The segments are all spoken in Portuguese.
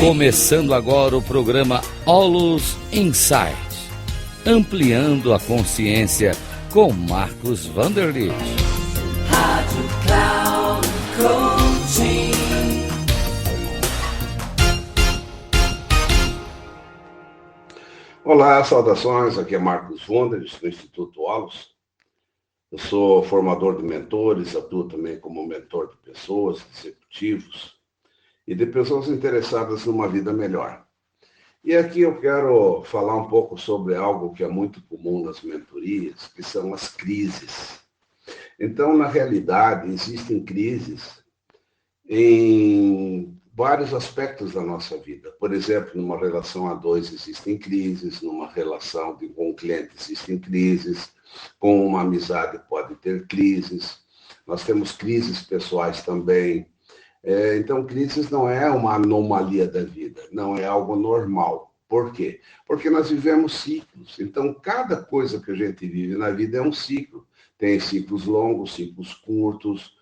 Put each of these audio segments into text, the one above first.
Começando agora o programa Allos Insight, ampliando a consciência com Marcos Vanderlitt. Rádio Cloud Coaching. Olá, saudações, aqui é Marcos Vanderlitt, do Instituto Allos. Eu sou formador de mentores, atuo também como mentor de pessoas, executivos e de pessoas interessadas numa vida melhor. E aqui eu quero falar um pouco sobre algo que é muito comum nas mentorias, que são as crises. Então, na realidade, existem crises em vários aspectos da nossa vida. Por exemplo, numa relação a dois existem crises, numa relação com um cliente existem crises, com uma amizade pode ter crises, nós temos crises pessoais também. Então, crises não é uma anomalia da vida, não é algo normal. Por quê? Porque nós vivemos ciclos. Então, cada coisa que a gente vive na vida é um ciclo. Tem ciclos longos, ciclos curtos.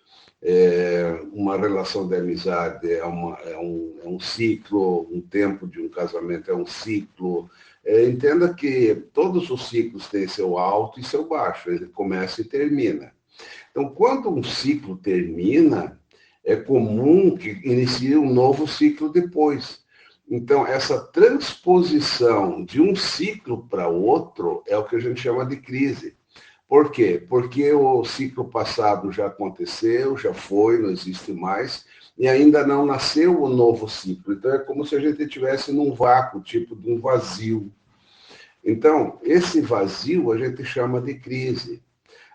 Uma relação de amizade é um ciclo, um tempo de um casamento é um ciclo. Entenda que todos os ciclos têm seu alto e seu baixo, ele começa e termina. Então, quando um ciclo termina, é comum que inicie um novo ciclo depois. Então, essa transposição de um ciclo para outro é o que a gente chama de crise. Por quê? Porque o ciclo passado já aconteceu, já foi, não existe mais, e ainda não nasceu o novo ciclo. Então, é como se a gente estivesse num vácuo, tipo de um vazio. Então, esse vazio a gente chama de crise.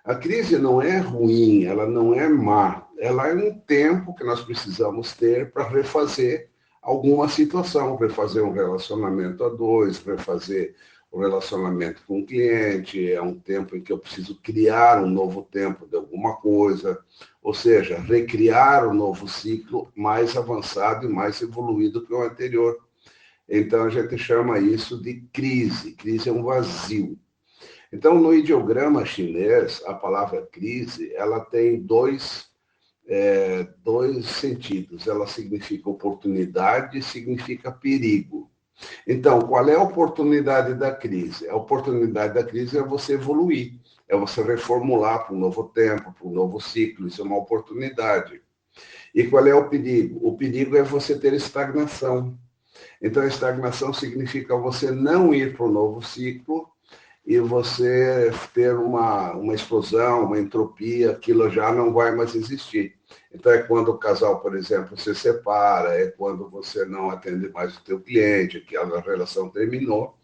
A crise não é ruim, ela não é má, ela é um tempo que nós precisamos ter para refazer alguma situação, refazer um relacionamento a dois, refazer o relacionamento com o cliente, é um tempo em que eu preciso criar um novo tempo de alguma coisa, ou seja, recriar um novo ciclo mais avançado e mais evoluído que o anterior. Então, a gente chama isso de crise. Crise é um vazio. Então, no ideograma chinês, a palavra crise, ela tem dois sentidos. Ela significa oportunidade e significa perigo. Então, qual é a oportunidade da crise? A oportunidade da crise é você evoluir, é você reformular para um novo tempo, para um novo ciclo, isso é uma oportunidade. E qual é o perigo? O perigo é você ter estagnação. Então, a estagnação significa você não ir para o novo ciclo e você ter uma explosão, uma entropia, aquilo já não vai mais existir. Então, é quando o casal, por exemplo, se separa, é quando você não atende mais o teu cliente, que a relação terminou,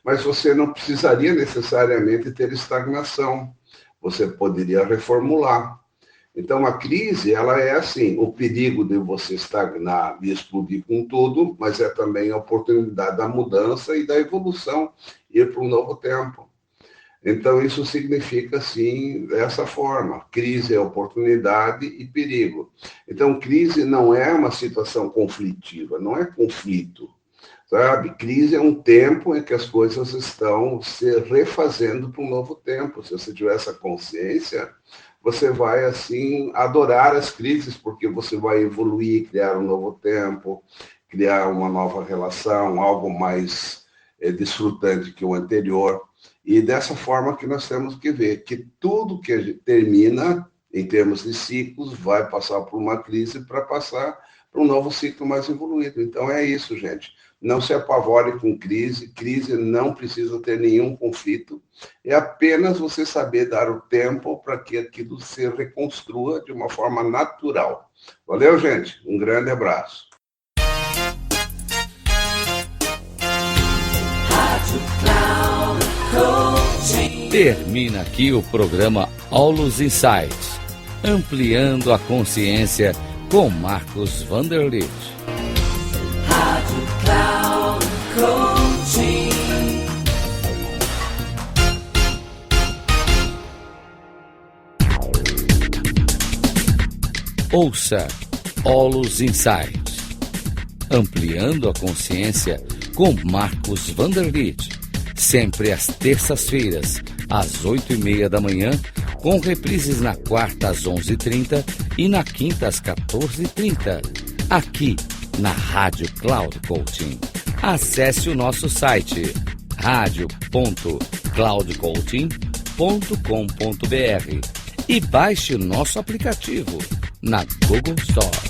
mas você não precisaria necessariamente ter estagnação, você poderia reformular. Então, a crise, ela é assim, o perigo de você estagnar e explodir com tudo, mas é também a oportunidade da mudança e da evolução, ir para um novo tempo. Então, isso significa, assim, dessa forma. Crise é oportunidade e perigo. Então, crise não é uma situação conflitiva, não é conflito, sabe? Crise é um tempo em que as coisas estão se refazendo para um novo tempo. Se você tiver essa consciência, você vai, assim, adorar as crises, porque você vai evoluir, criar um novo tempo, criar uma nova relação, algo mais desfrutante que o anterior. E dessa forma que nós temos que ver que tudo que termina, em termos de ciclos, vai passar por uma crise para passar para um novo ciclo mais evoluído. Então é isso, gente. Não se apavore com crise. Crise não precisa ter nenhum conflito. É apenas você saber dar o tempo para que aquilo se reconstrua de uma forma natural. Valeu, gente? Um grande abraço. Termina aqui o programa Allos Insight, ampliando a consciência com Marcos Vanderlitt. Rádio Cloud Coaching. Ouça Allos Insight, ampliando a consciência com Marcos Vanderlitt. Sempre às terças-feiras, às 8h30 da manhã, com reprises na quarta às 11h30 e na quinta às 14h30, aqui na Rádio Cloud Coaching. Acesse o nosso site radio.cloudcoaching.com.br e baixe o nosso aplicativo na Google Store.